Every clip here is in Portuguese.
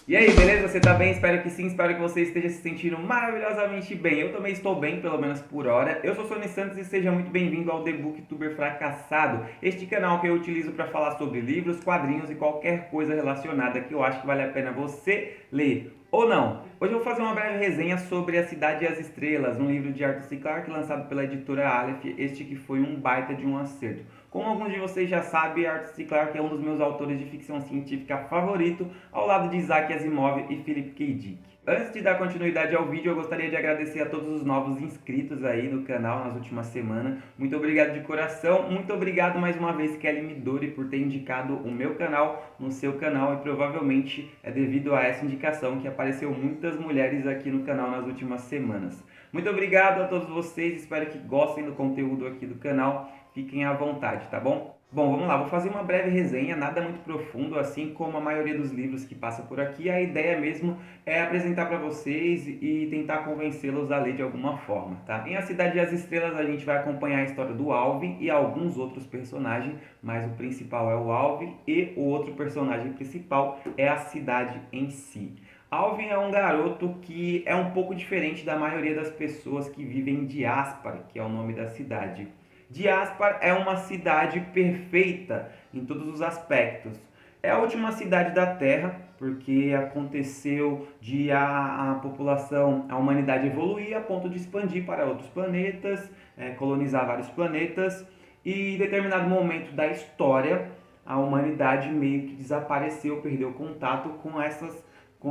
E aí, beleza? Você tá bem? Espero que sim, espero que você esteja se sentindo maravilhosamente bem. Eu também estou bem, pelo menos por hora. Eu sou Sony Santos e seja muito bem-vindo ao The Booktuber Fracassado, este canal que eu utilizo para falar sobre livros, quadrinhos e qualquer coisa relacionada que eu acho que vale a pena você ler ou não. Hoje eu vou fazer uma breve resenha sobre A Cidade e as Estrelas, um livro de Arthur C. Clarke lançado pela editora Aleph, este que foi um baita de um acerto. Como alguns de vocês já sabem, Arthur C. Clarke é um dos meus autores de ficção científica favorito, ao lado de Isaac Asimov e Philip K. Dick. Antes de dar continuidade ao vídeo, eu gostaria de agradecer a todos os novos inscritos aí no canal nas últimas semanas. Muito obrigado de coração. Muito obrigado mais uma vez, Kelly Midori, por ter indicado o meu canal no seu canal, e provavelmente é devido a essa indicação que apareceu muitas mulheres aqui no canal nas últimas semanas. Muito obrigado a todos vocês, espero que gostem do conteúdo aqui do canal. Fiquem à vontade, tá bom? Bom, vamos lá, vou fazer uma breve resenha, nada muito profundo, assim como a maioria dos livros que passa por aqui. A ideia mesmo é apresentar para vocês e tentar convencê-los a ler de alguma forma, tá? Em A Cidade e as Estrelas a gente vai acompanhar a história do Alvin e alguns outros personagens, mas o principal é o Alvin e o outro personagem principal é a cidade em si. Alvin é um garoto que é um pouco diferente da maioria das pessoas que vivem em Diaspar, que é o nome da cidade. Diaspar é uma cidade perfeita em todos os aspectos. É a última cidade da Terra, porque aconteceu de a população, a humanidade evoluir a ponto de expandir para outros planetas, colonizar vários planetas, e em determinado momento da história, a humanidade meio que desapareceu, perdeu contato com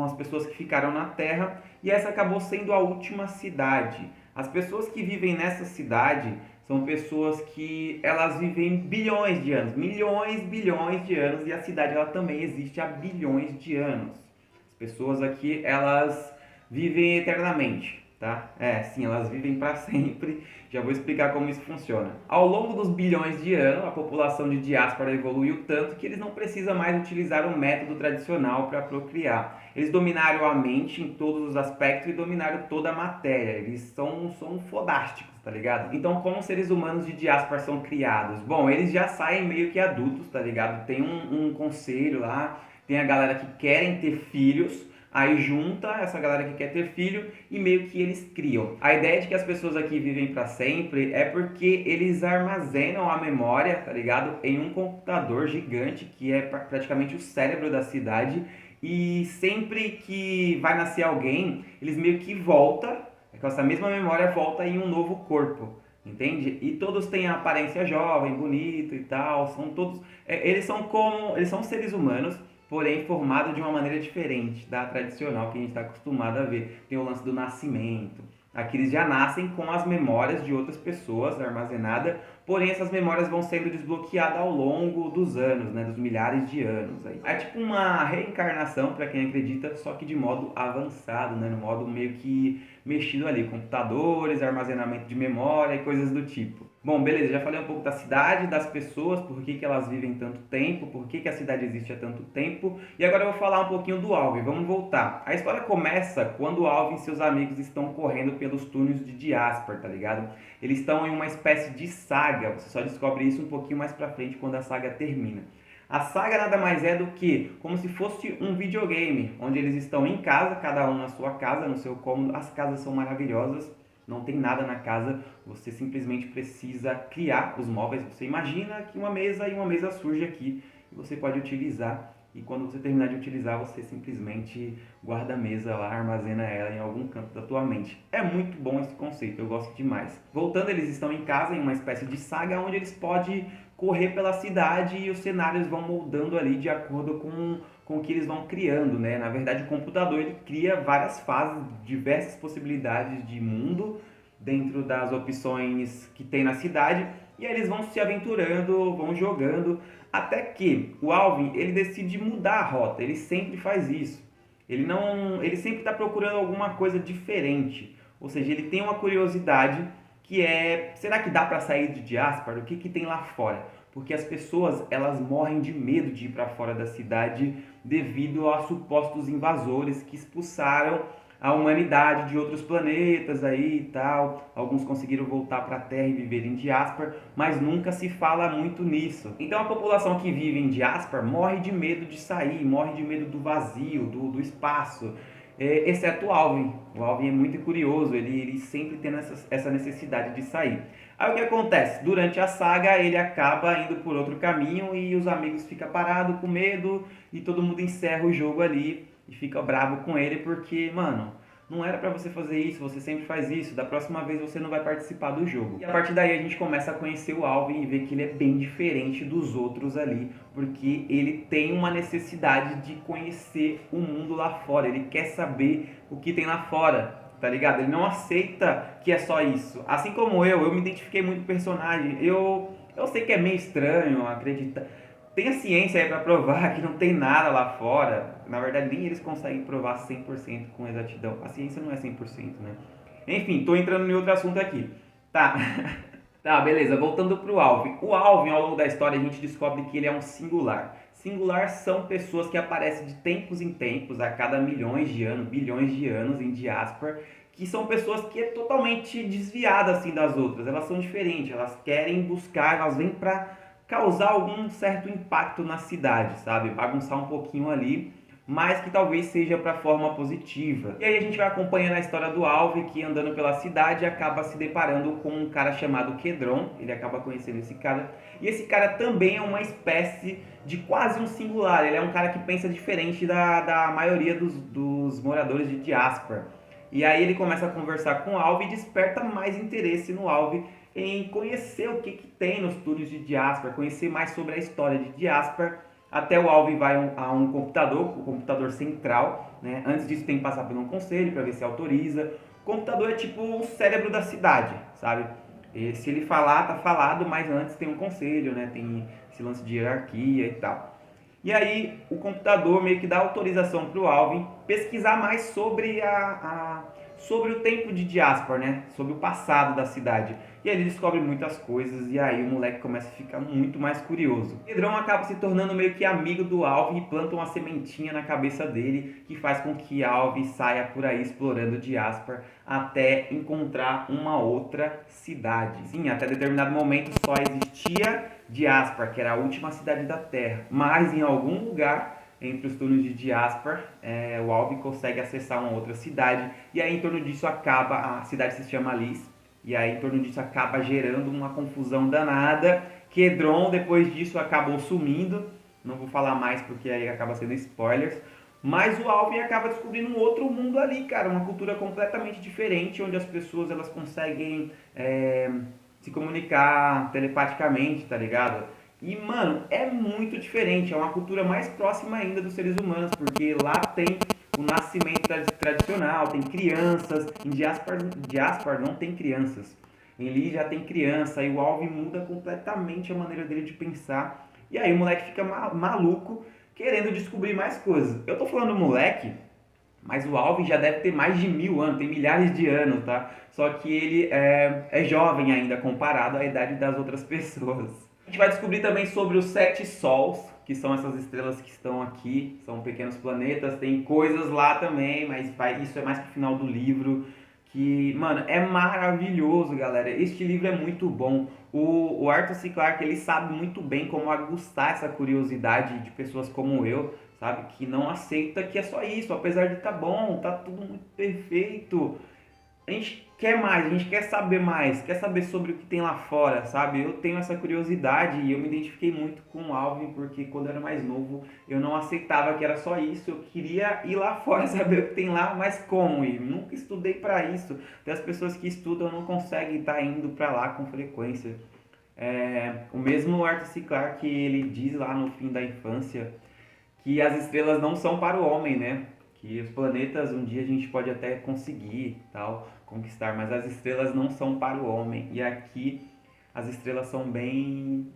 as pessoas que ficaram na Terra, e essa acabou sendo a última cidade. As pessoas que vivem nessa cidade são pessoas que elas vivem bilhões de anos, milhões, bilhões de anos, e a cidade ela também existe há bilhões de anos. As pessoas aqui, elas vivem eternamente, tá? Sim, elas vivem para sempre. Já vou explicar como isso funciona. Ao longo dos bilhões de anos, a população de diáspora evoluiu tanto que eles não precisam mais utilizar o método tradicional para procriar. Eles dominaram a mente em todos os aspectos e dominaram toda a matéria. Eles são fodásticos, tá ligado? Então, como seres humanos de diáspora são criados? Bom, eles já saem meio que adultos, tá ligado? Tem um conselho lá, tem a galera que querem ter filhos, aí junta essa galera que quer ter filho e meio que eles criam. A ideia de que as pessoas aqui vivem para sempre é porque eles armazenam a memória, tá ligado? Em um computador gigante que é praticamente o cérebro da cidade, e sempre que vai nascer alguém, eles meio que voltam, com essa mesma memória volta em um novo corpo. Entende? E todos têm a aparência jovem, bonito e tal, são todos, eles são seres humanos, porém formado de uma maneira diferente da tradicional que a gente está acostumado a ver. Tem o lance do nascimento. Aqui eles já nascem com as memórias de outras pessoas armazenadas, porém essas memórias vão sendo desbloqueadas ao longo dos anos, né, dos milhares de anos. Aí. É tipo uma reencarnação para quem acredita, só que de modo avançado, né, no modo meio que mexido ali, computadores, armazenamento de memória e coisas do tipo. Bom, beleza, já falei um pouco da cidade, das pessoas, por que elas vivem tanto tempo, por que a cidade existe há tanto tempo. E agora eu vou falar um pouquinho do Alvin, vamos voltar. A história começa quando o Alvin e seus amigos estão correndo pelos túneis de Diaspar, tá ligado? Eles estão em uma espécie de saga, você só descobre isso um pouquinho mais pra frente quando a saga termina. A saga nada mais é do que como se fosse um videogame, onde eles estão em casa, cada um na sua casa, no seu cômodo. As casas são maravilhosas, não tem nada na casa, você simplesmente precisa criar os móveis. Você imagina que uma mesa e uma mesa surge aqui e você pode utilizar. E quando você terminar de utilizar, você simplesmente guarda a mesa lá, armazena ela em algum canto da tua mente. É muito bom esse conceito, eu gosto demais. Voltando, eles estão em casa, em uma espécie de saga, onde eles podem correr pela cidade e os cenários vão moldando ali de acordo com o que eles vão criando, né? Na verdade, o computador ele cria várias fases, diversas possibilidades de mundo dentro das opções que tem na cidade, e aí eles vão se aventurando, vão jogando, até que o Alvin ele decide mudar a rota. Ele sempre faz isso. Ele sempre está procurando alguma coisa diferente. Ou seja, ele tem uma curiosidade que é, será que dá para sair de Diaspar? O que tem lá fora? Porque as pessoas elas morrem de medo de ir para fora da cidade devido a supostos invasores que expulsaram a humanidade de outros planetas aí e tal. Alguns conseguiram voltar para a Terra e viver em Diaspar, mas nunca se fala muito nisso. Então a população que vive em Diaspar morre de medo de sair, morre de medo do vazio, do espaço. Exceto o Alvin. O Alvin é muito curioso, ele sempre tem essa necessidade de sair. Aí o que acontece? Durante a saga ele acaba indo por outro caminho e os amigos ficam parados com medo e todo mundo encerra o jogo ali e fica bravo com ele porque, mano, não era pra você fazer isso, você sempre faz isso, da próxima vez você não vai participar do jogo. E a partir daí a gente começa a conhecer o Alvin e ver que ele é bem diferente dos outros ali, porque ele tem uma necessidade de conhecer o mundo lá fora, ele quer saber o que tem lá fora, tá ligado? Ele não aceita que é só isso. Assim como eu me identifiquei muito com o personagem, eu sei que é meio estranho acreditar. Tem a ciência aí para provar que não tem nada lá fora. Na verdade, nem eles conseguem provar 100% com exatidão. A ciência não é 100%, né? Enfim, tô entrando em outro assunto aqui. Tá. Tá, beleza. Voltando pro Alvin. O Alvin, ao longo da história, a gente descobre que ele é um singular. Singular são pessoas que aparecem de tempos em tempos, a cada milhões de anos, bilhões de anos em Diaspar, que são pessoas que é totalmente desviadas assim das outras. Elas são diferentes, elas querem buscar, elas vêm pra causar algum certo impacto na cidade, sabe? Bagunçar um pouquinho ali, mas que talvez seja para forma positiva. E aí a gente vai acompanhando a história do Alvin, que andando pela cidade acaba se deparando com um cara chamado Kedron. Ele acaba conhecendo esse cara. E esse cara também é uma espécie de quase um singular. Ele é um cara que pensa diferente da maioria dos moradores de Diaspar. E aí ele começa a conversar com o Alvin e desperta mais interesse no Alvin em conhecer o que tem nos túneis de Diaspar, conhecer mais sobre a história de Diaspar. Até o Alvin vai a um computador, o computador central, né? Antes disso tem que passar por um conselho para ver se autoriza. O computador é tipo o cérebro da cidade, sabe? E se ele falar, tá falado, mas antes tem um conselho, né? Tem esse lance de hierarquia e tal. E aí o computador meio que dá autorização para o Alvin pesquisar mais sobre o tempo de Diaspar, né? Sobre o passado da cidade. E aí ele descobre muitas coisas e aí o moleque começa a ficar muito mais curioso. O Pedrão acaba se tornando meio que amigo do Alvin e planta uma sementinha na cabeça dele que faz com que Alvin saia por aí explorando Diaspar até encontrar uma outra cidade. Sim, até determinado momento só existia Diaspar, que era a última cidade da Terra, mas em algum lugar entre os túneis de Diaspar, o Alvin consegue acessar uma outra cidade e aí em torno disso acaba, a cidade se chama Alice, e aí em torno disso acaba gerando uma confusão danada. Kedron depois disso acabou sumindo, não vou falar mais porque aí acaba sendo spoilers, mas o Alvin acaba descobrindo um outro mundo ali, cara, uma cultura completamente diferente, onde as pessoas elas conseguem se comunicar telepaticamente, tá ligado? E, mano, é muito diferente, é uma cultura mais próxima ainda dos seres humanos, porque lá tem o nascimento tradicional, tem crianças, em Diaspar não tem crianças, em Lee já tem criança, e o Alvin muda completamente a maneira dele de pensar, e aí o moleque fica maluco, querendo descobrir mais coisas. Eu tô falando moleque, mas o Alvin já deve ter mais de 1000 anos, tem milhares de anos, tá? Só que ele é jovem ainda comparado à idade das outras pessoas. A gente vai descobrir também sobre os 7 sols, que são essas estrelas que estão aqui, são pequenos planetas, tem coisas lá também, mas isso é mais pro final do livro, que, mano, é maravilhoso, galera. Este livro é muito bom. O Arthur C. Clarke, ele sabe muito bem como aguçar essa curiosidade de pessoas como eu, sabe? Que não aceita que é só isso, apesar de tá bom, tá tudo muito perfeito. A gente quer mais, a gente quer saber mais, quer saber sobre o que tem lá fora, sabe? Eu tenho essa curiosidade e eu me identifiquei muito com o Alvin porque quando eu era mais novo eu não aceitava que era só isso, eu queria ir lá fora saber o que tem lá, mas como ir? Nunca estudei para isso. Até as pessoas que estudam não conseguem estar indo para lá com frequência. O mesmo Arthur C. Clarke, ele diz lá no fim da infância que as estrelas não são para o homem, né? Que os planetas um dia a gente pode até conseguir, tal, conquistar, mas as estrelas não são para o homem. E aqui as estrelas são bem...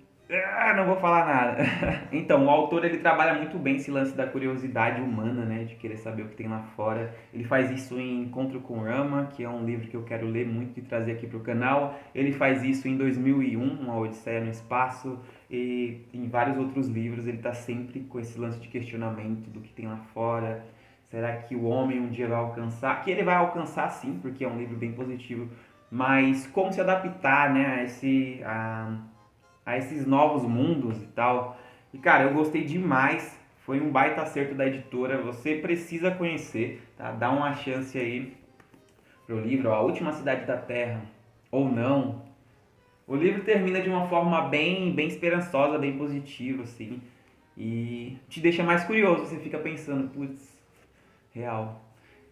não vou falar nada. Então, o autor ele trabalha muito bem esse lance da curiosidade humana, né, de querer saber o que tem lá fora. Ele faz isso em Encontro com Rama, que é um livro que eu quero ler muito e trazer aqui para o canal. Ele faz isso em 2001, Uma Odisseia no Espaço, e em vários outros livros ele está sempre com esse lance de questionamento do que tem lá fora. Será que o homem um dia vai alcançar? Que ele vai alcançar sim, porque é um livro bem positivo, mas como se adaptar, né, a esses novos mundos e tal. E cara, eu gostei demais, foi um baita acerto da editora, você precisa conhecer, tá? Dá uma chance aí pro livro, ó, A Última Cidade da Terra, ou não. O livro termina de uma forma bem esperançosa, bem positiva, assim, e te deixa mais curioso, você fica pensando, putz, real.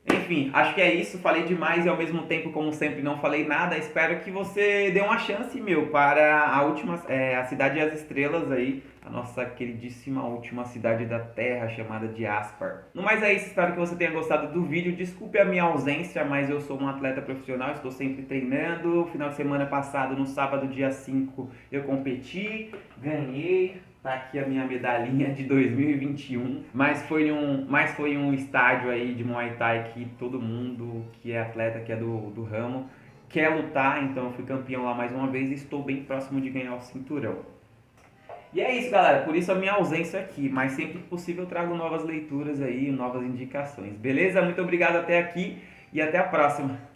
Enfim, acho que é isso. Falei demais e ao mesmo tempo, como sempre, não falei nada. Espero que você dê uma chance, meu, para a Cidade e as Estrelas aí, a nossa queridíssima última cidade da Terra, chamada de Aspar. No mais é isso, espero que você tenha gostado do vídeo. Desculpe a minha ausência, mas eu sou um atleta profissional, estou sempre treinando. Final de semana passado, no sábado, dia 5, eu competi, ganhei. Tá aqui a minha medalhinha de 2021, mas foi um estádio aí de Muay Thai que todo mundo que é atleta, que é do ramo, quer lutar, então eu fui campeão lá mais uma vez e estou bem próximo de ganhar o cinturão. E é isso, galera, por isso a minha ausência aqui, mas sempre que possível eu trago novas leituras aí, novas indicações, beleza? Muito obrigado até aqui e até a próxima!